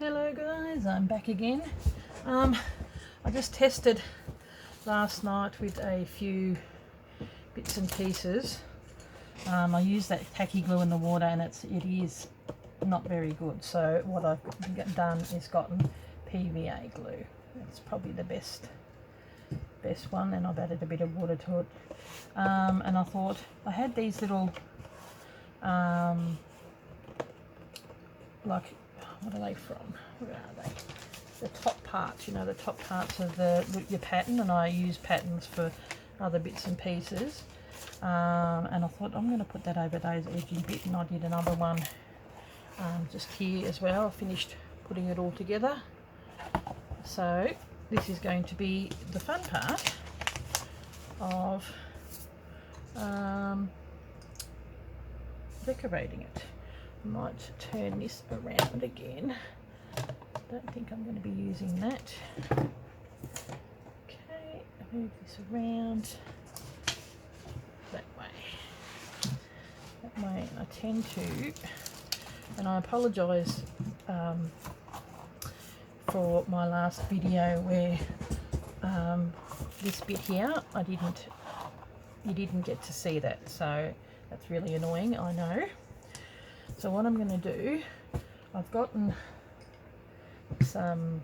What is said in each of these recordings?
Hello guys, I'm back again. I just tested last night with a few bits and pieces. I used that tacky glue in the water and it is not very good. So what I've done is gotten PVA glue. It's probably the best one, and I've added a bit of water to it. And I thought I had these little like, what are they from? Where are they? The top parts, you know, the top parts of your pattern, and I use patterns for other bits and pieces. And I thought I'm going to put that over those edgy bit, and I did another one just here as well. I finished putting it all together. So this is going to be the fun part of decorating it. I might turn this around again. Don't think I'm going to be using that. Okay, move this around that way. That way I tend to, and I apologise for my last video where this bit here you didn't get to see that, so that's really annoying, I know. So what I'm going to do, I've gotten some,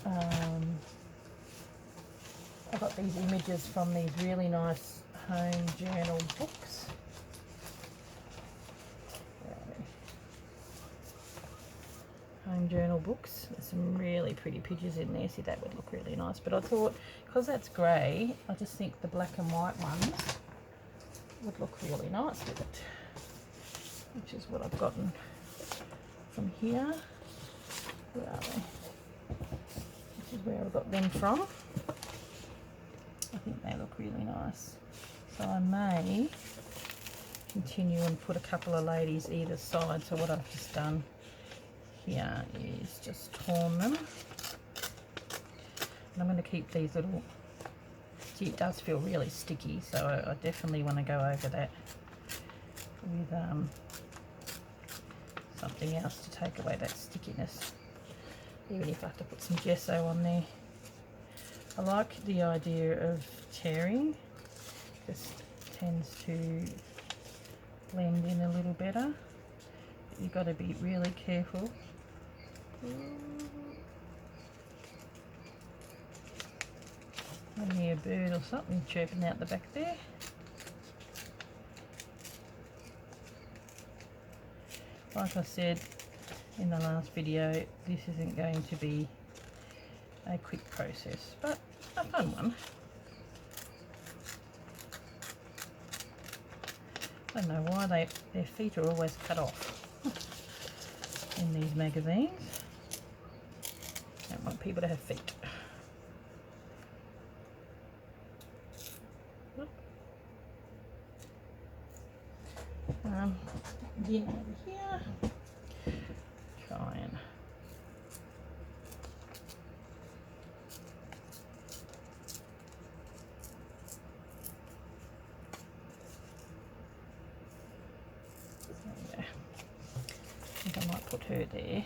I got these images from these really nice home journal books. Home journal books. There's some really pretty pictures in there. See, that would look really nice. But I thought, because that's grey, I just think the black and white ones would look really nice with it, which is what I've gotten from here. Where are they? This is where I got them from. I think they look really nice. So I may continue and put a couple of ladies either side. So what I've just done here is just torn them. And I'm going to keep these little, see, it does feel really sticky, so I definitely want to go over that with something else to take away that stickiness, even if I have to put some gesso on there. I like the idea of tearing, just tends to blend in a little better, but you've got to be really careful. I hear a bird or something chirping out the back there. Like I said in the last video, this isn't going to be a quick process, but a fun one. I don't know why their feet are always cut off in these magazines. Don't want people to have feet. Again over here, try and I think I might put her there,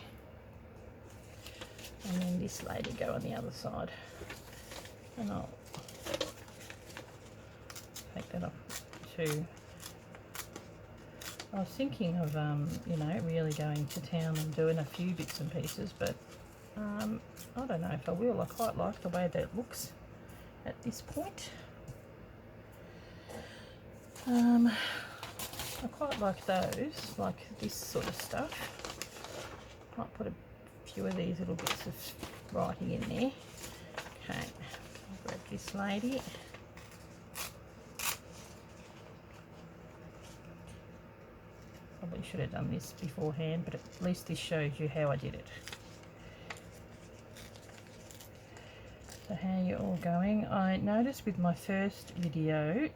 and then this lady go on the other side, and I'll take that off too. I was thinking of, you know, really going to town and doing a few bits and pieces, but I don't know if I will. I quite like the way that looks at this point. I quite like those, like this sort of stuff. Might put a few of these little bits of writing in there. Okay, I'll grab this lady. Probably should have done this beforehand, but at least this shows you how I did it. So how you're all going. I noticed with my first video,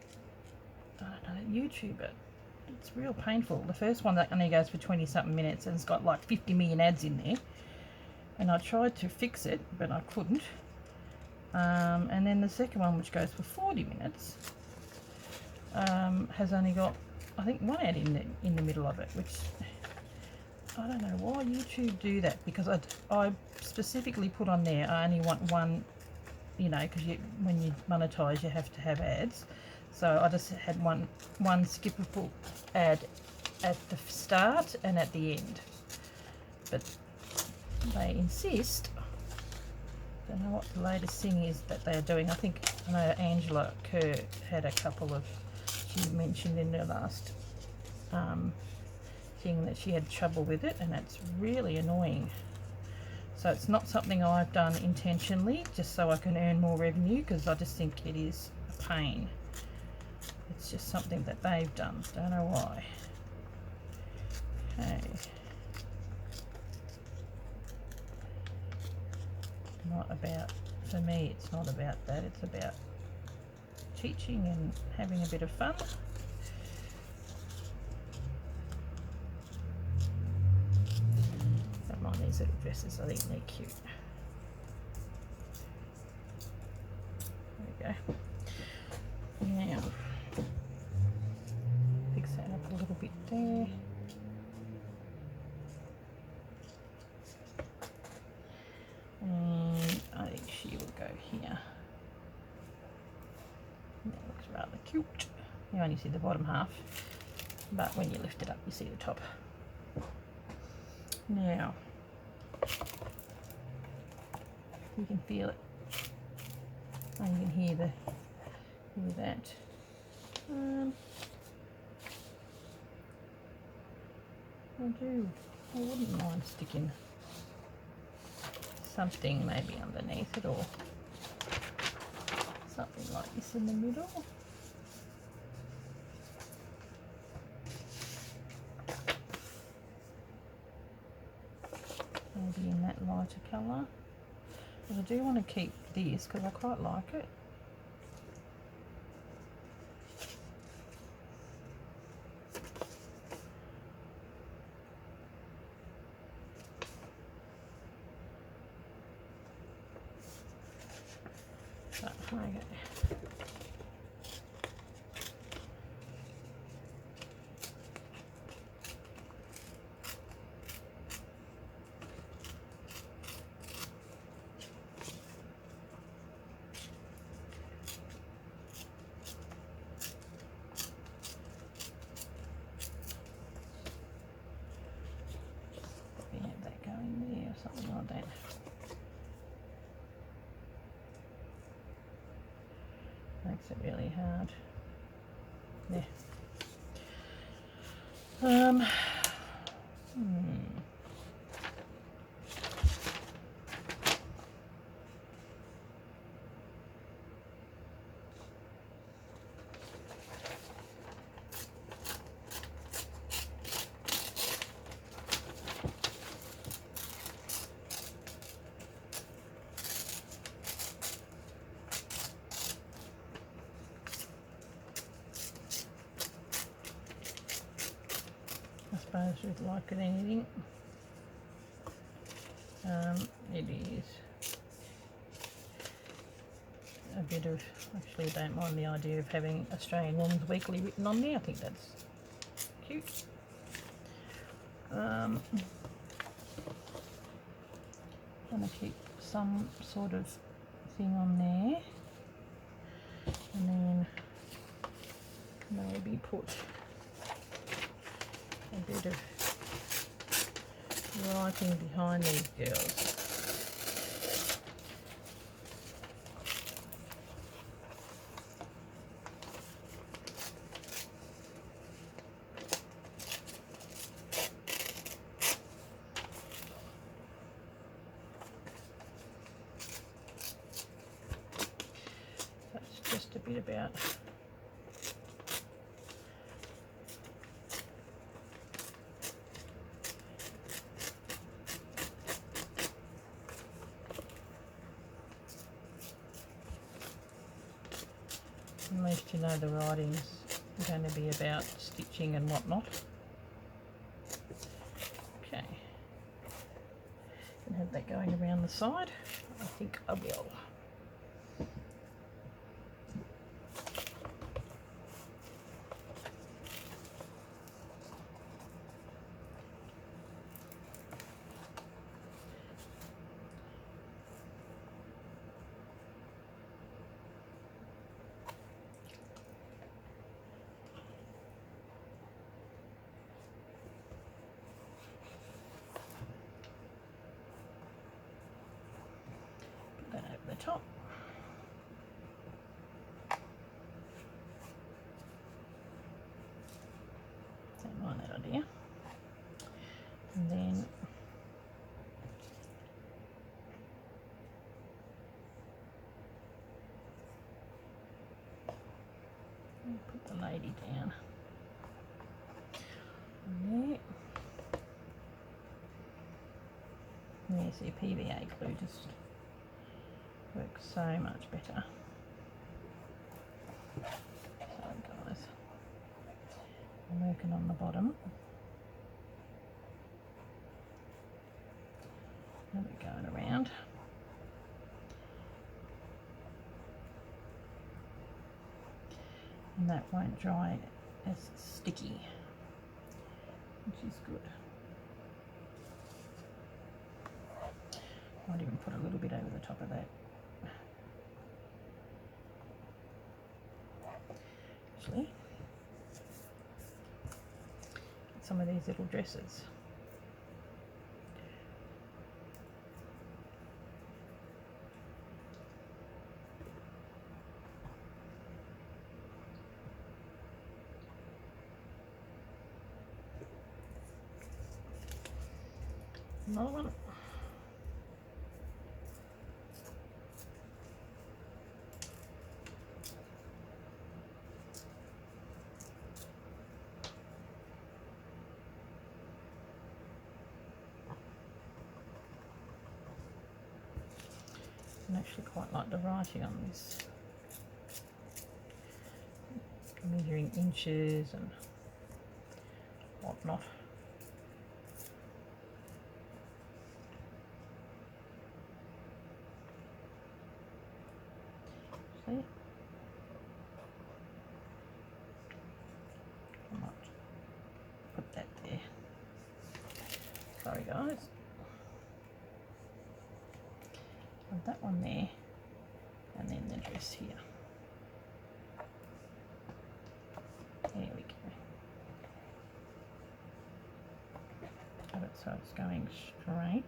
I don't know, YouTube, it's real painful. The first one that only goes for 20 something minutes and it's got like 50 million ads in there, and I tried to fix it but I couldn't. And then the second one, which goes for 40 minutes, has only got, I think, one ad in the middle of it, which I don't know why YouTube do that, because I specifically put on there I only want one, you know, because when you monetize you have to have ads. So I just had one skippable ad at the start and at the end. But they insist. Don't know what the latest thing is that they're doing. I know Angela Kerr had a couple of, she mentioned in her last thing that she had trouble with it, and it's really annoying. So it's not something I've done intentionally just so I can earn more revenue, because I just think it is a pain. It's just something that they've done. Don't know why. Okay. Not about, for me it's not about that, it's about teaching and having a bit of fun. Don't mind these little dresses, I think they're cute. There we go. Now fix that up a little bit there. And I think she will go here. That looks rather cute. You only see the bottom half, but when you lift it up you see the top. Now you can feel it, and you can hear that. I wouldn't mind sticking something maybe underneath it, or something like this in the middle. Maybe in that lighter colour. But I do want to keep this because I quite like it. Okay. Have that going there or something like that. Makes it really hard. There. I suppose we'd like it anything. It is a bit of, actually I don't mind the idea of having Australian Women's Weekly written on there. I think that's cute. I'm going to keep some sort of thing on there, and then maybe put a bit of writing behind these girls. That's just a bit about at least you know the writing's going to be about stitching and whatnot. Okay, and have that going around the side. I think I will. top. Don't mind that idea. And then put the lady down there. Yeah, see, PVA glue just works so much better. So guys, I'm working on the bottom. And we're going around. And that won't dry as sticky, which is good. Might even put a little bit over the top of that. Actually, get some of these little dresses. Another one. I actually quite like the writing on this. Measuring inches and whatnot. See? I might put that there. Sorry guys. Put that one there, and then the dress here. There we go. Have it so it's going straight.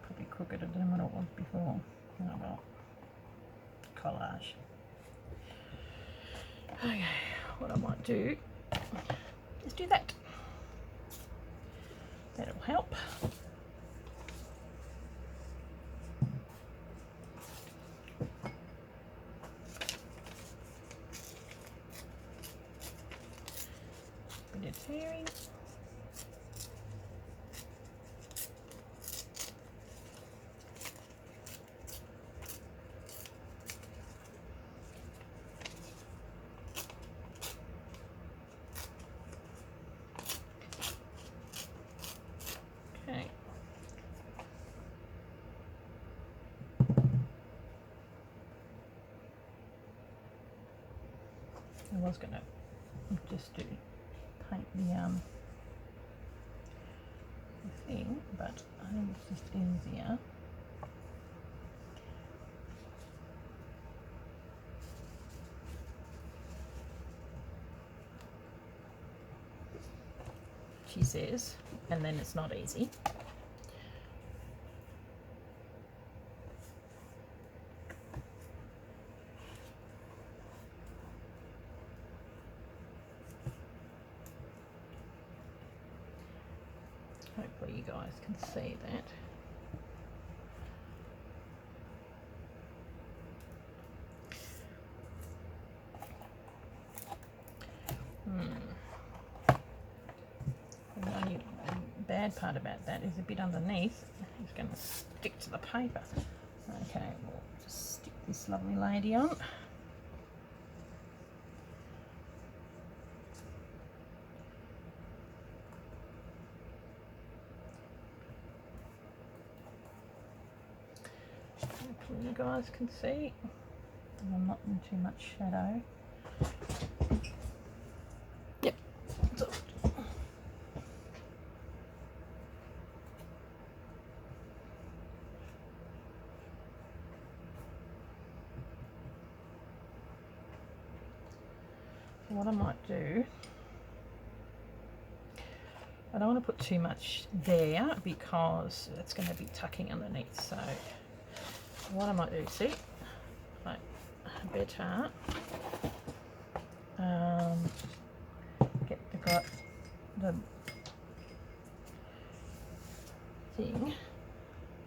Probably crookeder than what it was before. Oh well. Collage. Okay, what I might do is do that. That'll help. Bit of tearing. Okay. I was gonna just do paint the thing, but I think it's just easier. She says, and then it's not easy. Hopefully you guys can see that. The only bad part about that is a bit underneath. It's going to stick to the paper. Okay, we'll just stick this lovely lady on. Hopefully you guys can see. And I'm not in too much shadow. Yep. So, what I might do I don't want to put too much there because it's going to be tucking underneath. So what I might do, see, like better get the thing.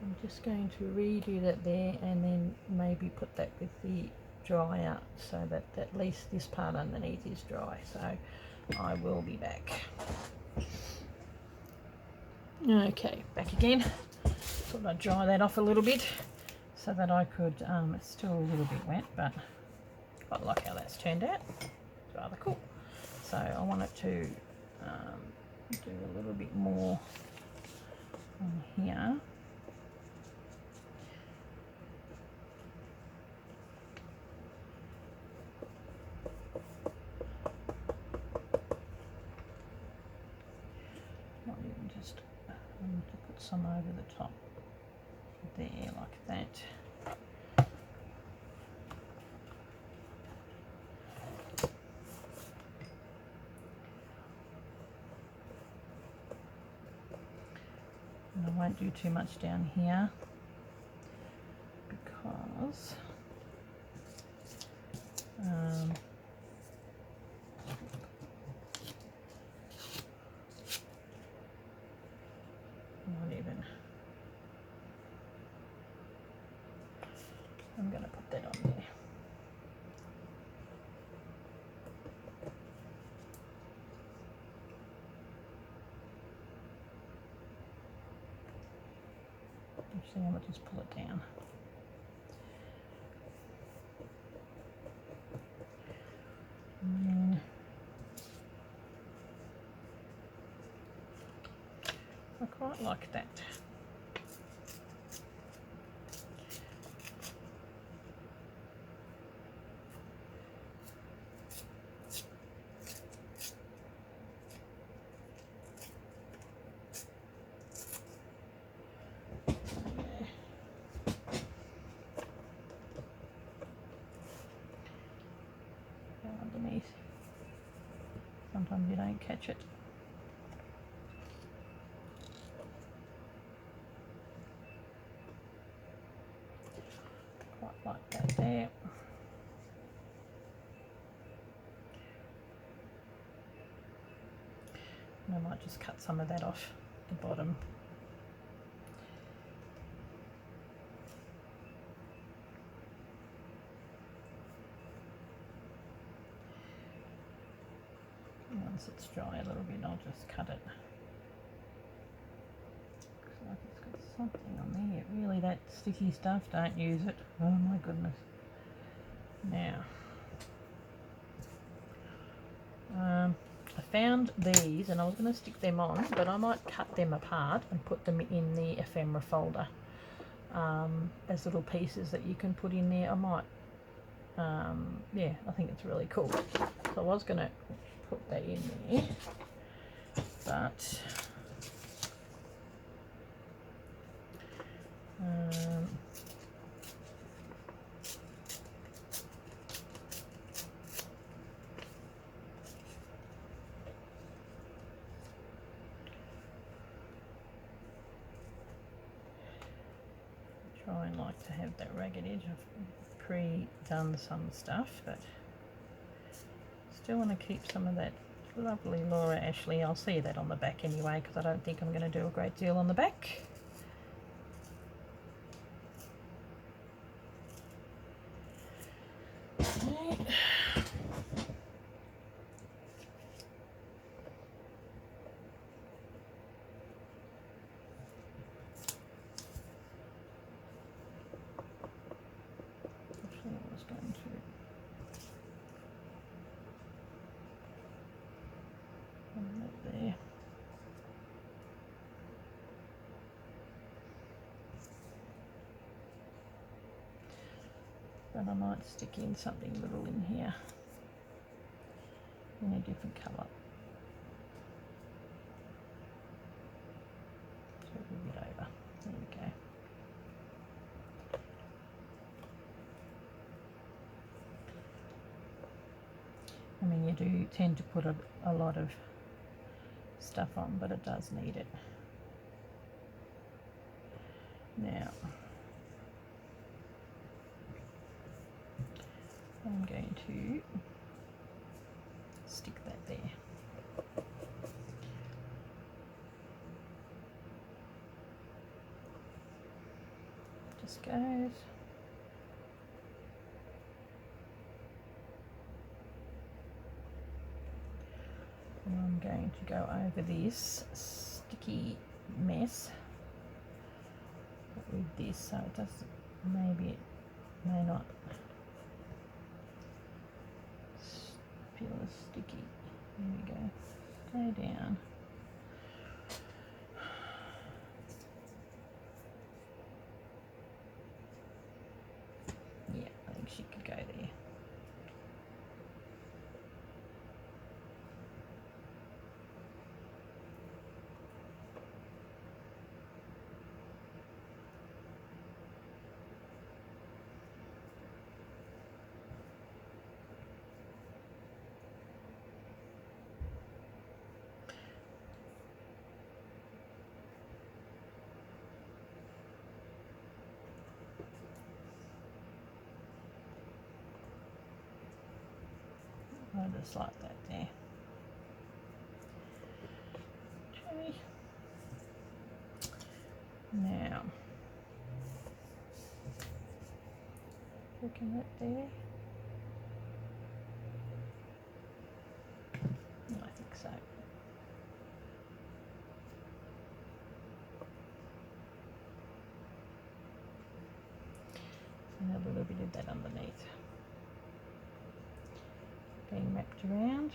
I'm just going to redo that there and then maybe put that with the dryer so that at least this part underneath is dry. So I will be back. Okay, back again. Thought I'd dry that off a little bit so that I could, it's still a little bit wet, but I like how that's turned out. It's rather cool. So I want it to do a little bit more on here. Not even just to put some over the top there like that. And I won't do too much down here because not even. I'm going to put that on there. Actually, I might just pull it down. And then I quite like that. Underneath. Sometimes you don't catch it. Quite like that there. And I might just cut some of that off the bottom. Once it's dry a little bit, I'll just cut it. Looks like it's got something on there. Really, that sticky stuff, don't use it. Oh my goodness. Now, I found these and I was going to stick them on, but I might cut them apart and put them in the ephemera folder as little pieces that you can put in there. I might, yeah, I think it's really cool. So I was going to put that in there, but try and like to have that ragged edge. I've pre-done some stuff, but still want to keep some of that lovely Laura Ashley. I'll see that on the back anyway because I don't think I'm going to do a great deal on the back. There. But I might stick in something little in here in a different colour. So a bit over. There we go. I mean, you do tend to put a lot of stuff on, but it does need it. Now I'm going to stick that there. Just goes. And I'm going to go over this sticky mess with this, so it does, maybe it may not feel as sticky. There we go. Go down. Yeah, I think she could go there. I just like that there. Okay. Now, looking at there. I think so. And a little bit of that underneath. Being wrapped around.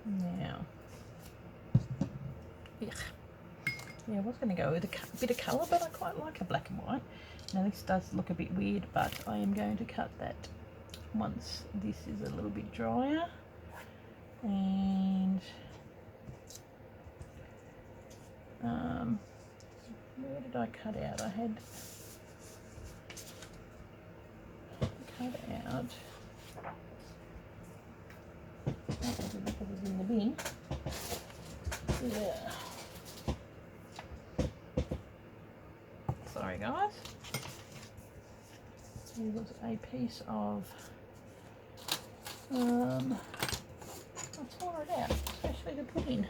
Now, yeah, I was going to go with a bit of colour, but I quite like a black and white. Now this does look a bit weird, but I am going to cut that once this is a little bit drier. And where did I cut out? I had cut out. Put it in the bin. Yeah. Sorry, guys. There was a piece of. I tore it out, especially the pudding.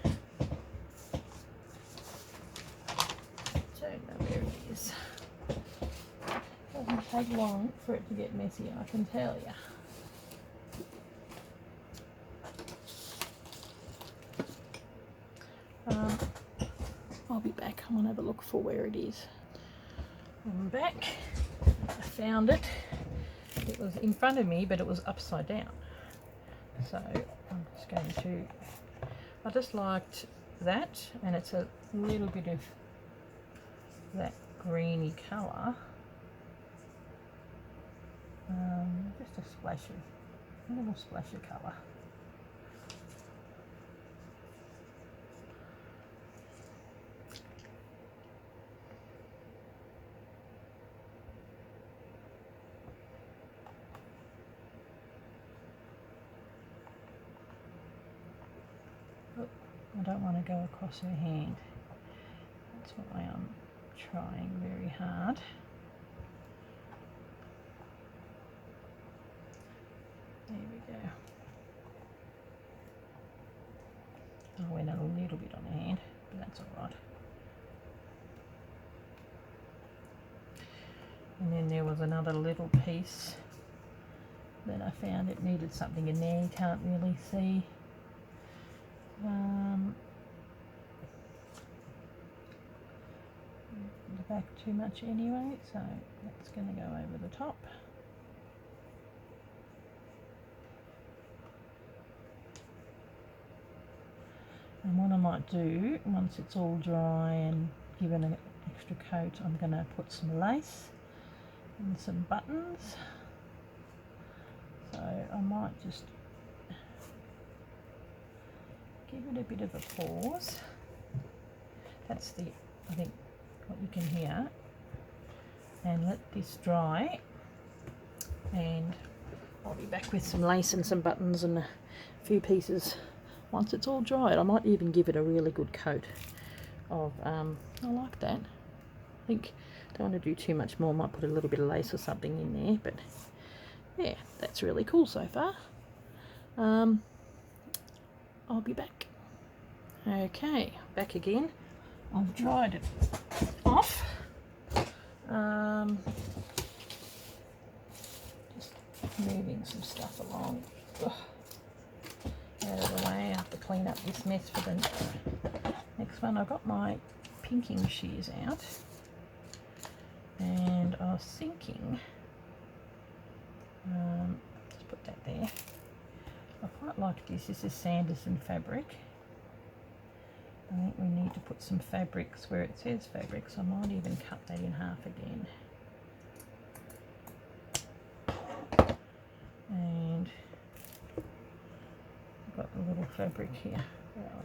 Don't know where it is. Doesn't take long for it to get messy, I can tell you. I'll be back. I'm gonna have a look for where it is. I'm back. I found it. It was in front of me, but it was upside down. So I'm just going to. I just liked that, and it's a little bit of that greeny colour. Just a little splash of colour. I don't want to go across her hand. That's why I'm trying very hard. There we go. I went a little bit on the hand, but that's all right. And then there was another little piece that I found. It needed something in there. You can't really see. The back too much anyway, so that's going to go over the top. And what I might do, once it's all dry and given an extra coat, I'm going to put some lace and some buttons. So I might just give it a bit of a pause. That's the, I think, what you can hear. and let this dry, and I'll be back with some lace and some buttons and a few pieces once it's all dried. I might even give it a really good coat of, I like that. I think don't want to do too much more, might put a little bit of lace or something in there, but yeah, that's really cool so far. I'll be back. Okay, back again. I've dried it off. Just moving some stuff along. Ugh. Out of the way, I have to clean up this mess for the next one. I've got my pinking shears out, and I was thinking, just put that there. I quite like this. This is Sanderson fabric. I think we need to put some fabrics where it says fabrics. I might even cut that in half again. And I've got a little fabric here. Where are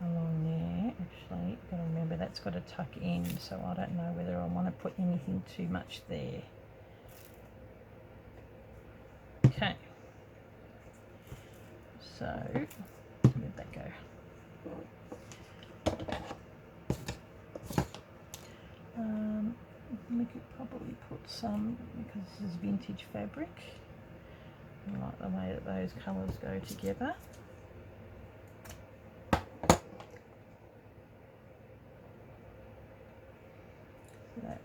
we? Along there, actually, got to remember that's got to tuck in, so I don't know whether I want to put anything too much there. Okay. So, where'd that go? We could probably put some, because this is vintage fabric. I like the way that those colours go together. So that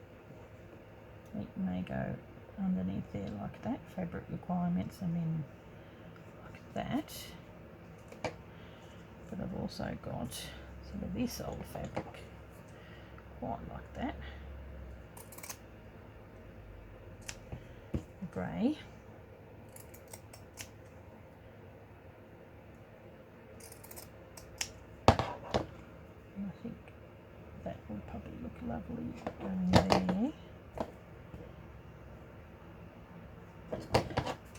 it may go underneath there like that, fabric requirements, and then like that. But I've also got some of this old fabric, quite like that, grey. I think that will probably look lovely going there.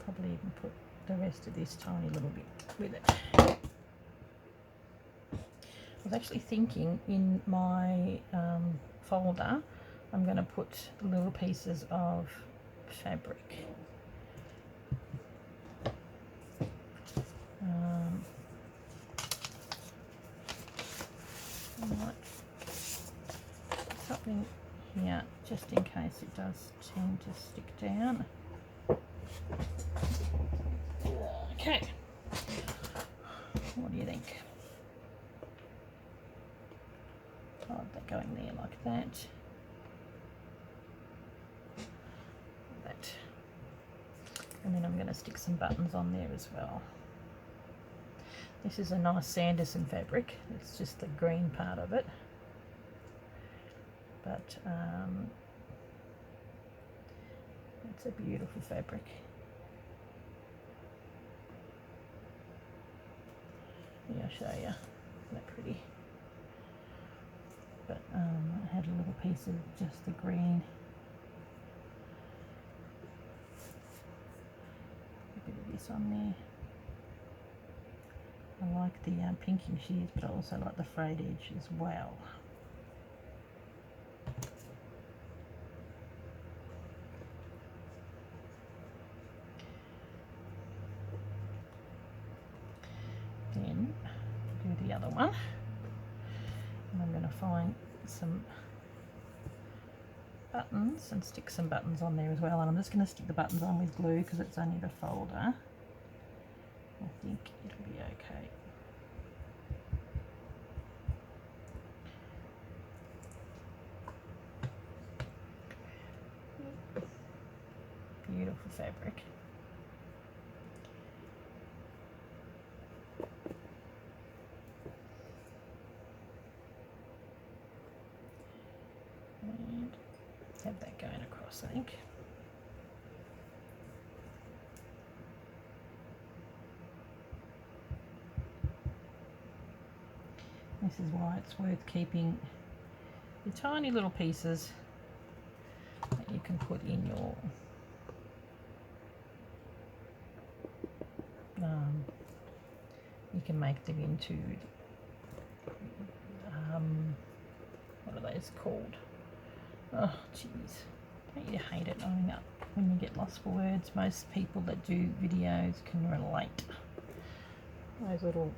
Probably even put the rest of this tiny little bit with it. I was actually thinking in my folder I'm going to put little pieces of fabric. I might put something here just in case it does tend to stick down. Okay, what do you think? I like that going there like that. That. And then I'm going to stick some buttons on there as well. This is a nice Sanderson fabric. It's just the green part of it. But it's a beautiful fabric. Yeah, I'll show you. Isn't that pretty? But I had a little piece of just the green. A bit of this on there. I like the pinking shears, but I also like the frayed edge as well. Then do the other one, and I'm going to find some buttons and stick some buttons on there as well, and I'm just going to stick the buttons on with glue because it's only the folder. I think it'll be okay. Beautiful fabric. And have that going across, I think. This is why it's worth keeping the tiny little pieces that you can put in your you can make them into it's called. Oh, jeez. Don't you hate it knowing that when you get lost for words? Most people that do videos can relate. Those little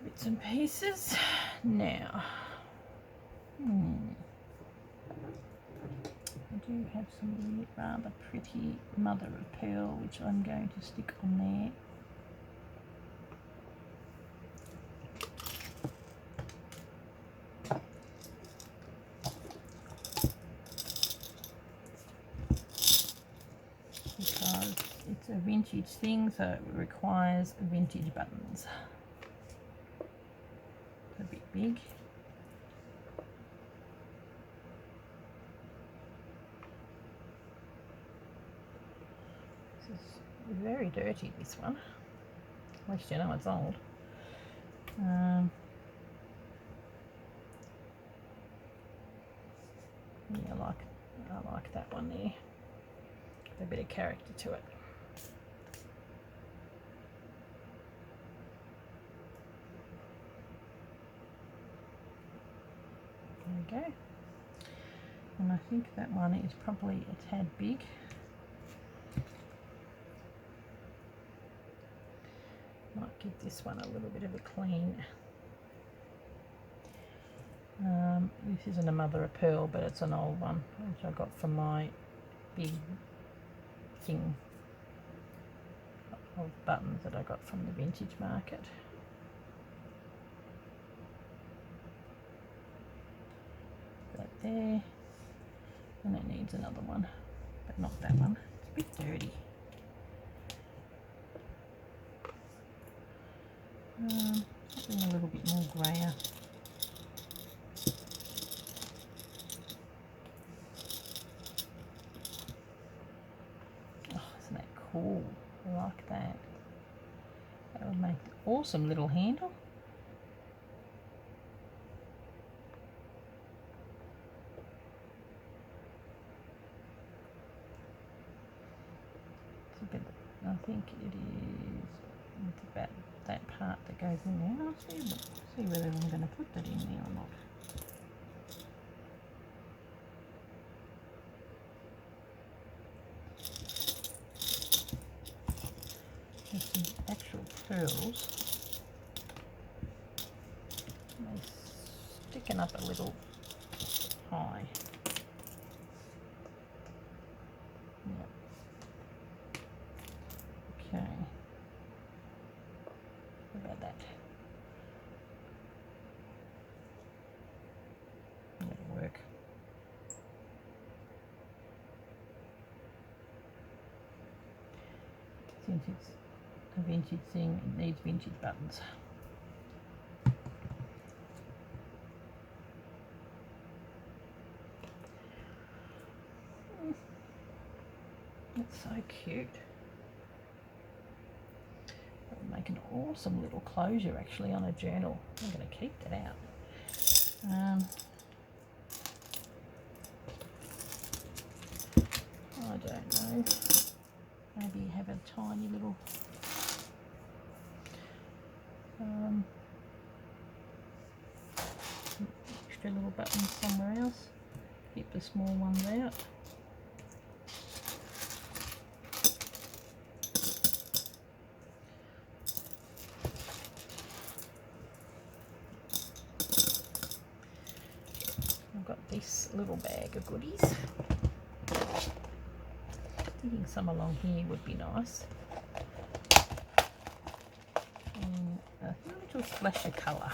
bits and pieces. Now, I do have some really rather pretty mother of pearl, which I'm going to stick on there. Because it's a vintage thing, so it requires vintage buttons. It's a bit big. This is very dirty, this one. At least you know it's old. Yeah, I like that one there. A bit of character to it. There we go. And I think that one is probably a tad big. Might give this one a little bit of a clean. This isn't a mother of pearl, but it's an old one, which I got from my big thing of buttons that I got from the vintage market. That there, and it needs another one, but not that one. It's a bit dirty. Something a little bit more grayer. Cool, I like that. That would make an awesome little handle. It's a bit, I think it is, it's about that part that goes in there. I'll see whether I'm going to put that in there or not. Some actual pearls. They're sticking up a little high. Yep. Okay. What about that? That'll work. Since it's a vintage thing, it needs vintage buttons. That's so cute. That would make an awesome little closure actually on a journal. I'm going to keep that out. I don't know. Maybe have a tiny little extra little buttons somewhere else. Keep the small ones out. I've got this little bag of goodies. Thinking some along here would be nice. And a little splash of colour.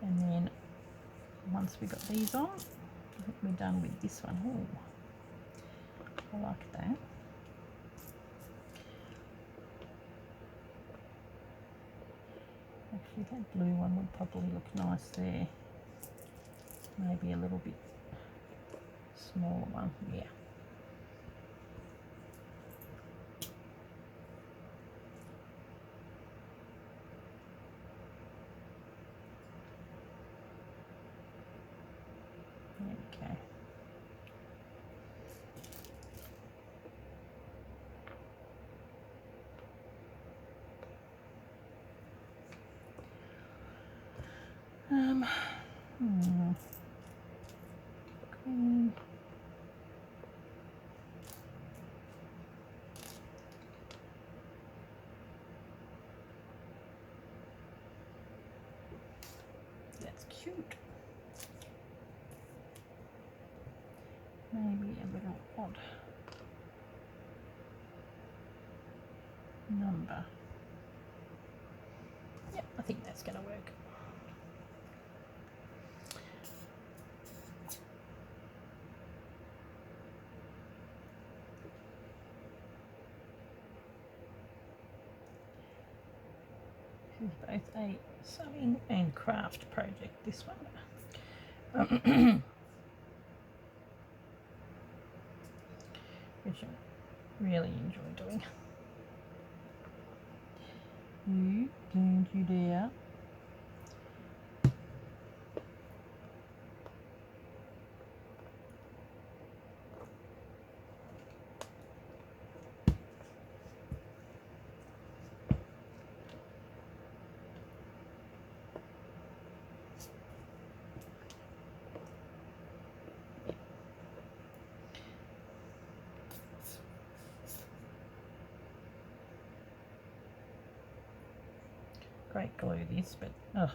And then once we got these on, I think we're done with this one. Oh, I like that. Actually, that blue one would probably look nice there. Maybe a little bit smaller one, yeah. There we go. Green. That's cute. Maybe a little odd number. Yep, I think that's going to work. This is both a sewing and craft project, this one. Which I really enjoy doing. Don't you dare. Great glue this, but oh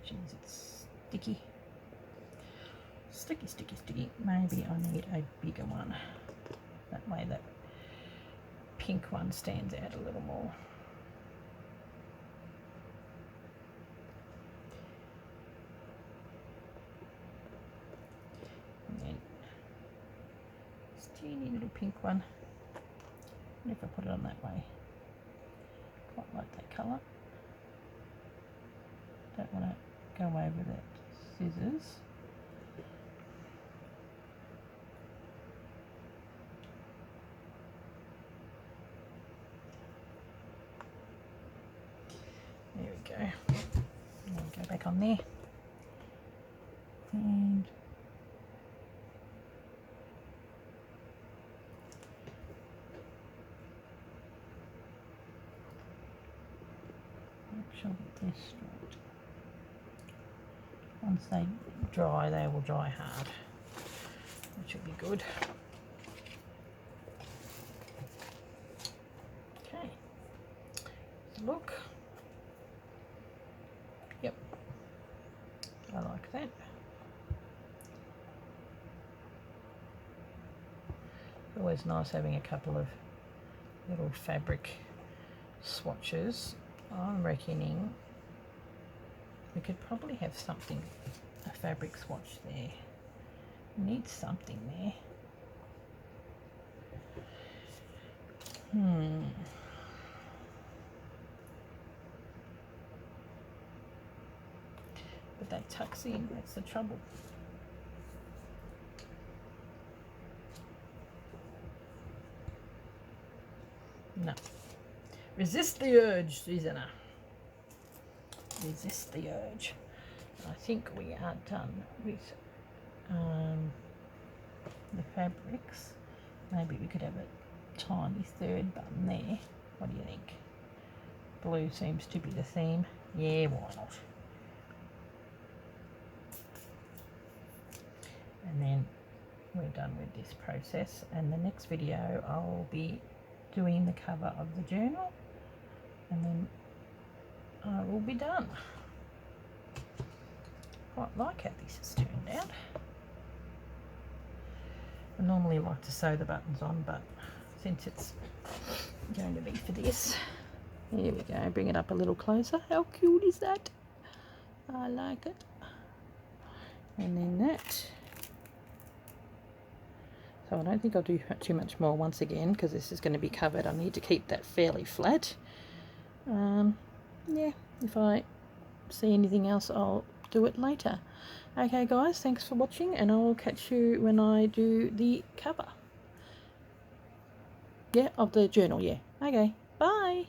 jeez, it's sticky. Sticky, sticky, sticky. Maybe I need a bigger one. That way that pink one stands out a little more. And then this teeny little pink one. And if I put it on that way, quite like that colour. Don't want to go over that scissors. There we go. And go back on there. And make sure that they're straight. Once they dry, they will dry hard, which will be good. Okay, look. Yep, I like that. Always nice having a couple of little fabric swatches. I'm reckoning we could probably have something, a fabric swatch there. Need something there. But that tucks in, that's the trouble. No. Resist the urge, Susanna. Resist the urge. I think we are done with the fabrics. Maybe we could have a tiny third button there. What do you think? Blue seems to be the theme. Yeah, why not? And then we're done with this process, and the next video I'll be doing the cover of the journal, and then I will be done. Quite like how this has turned out. I normally like to sew the buttons on, but since it's going to be for this, here we go. Bring it up a little closer. How cute is that? I like it. And then that. So I don't think I'll do too much more once again, because this is going to be covered. I need to keep that fairly flat. Yeah, if I see anything else, I'll do it later. Okay guys, thanks for watching, and I'll catch you when I do the cover. Yeah, of the journal, yeah. Okay, bye.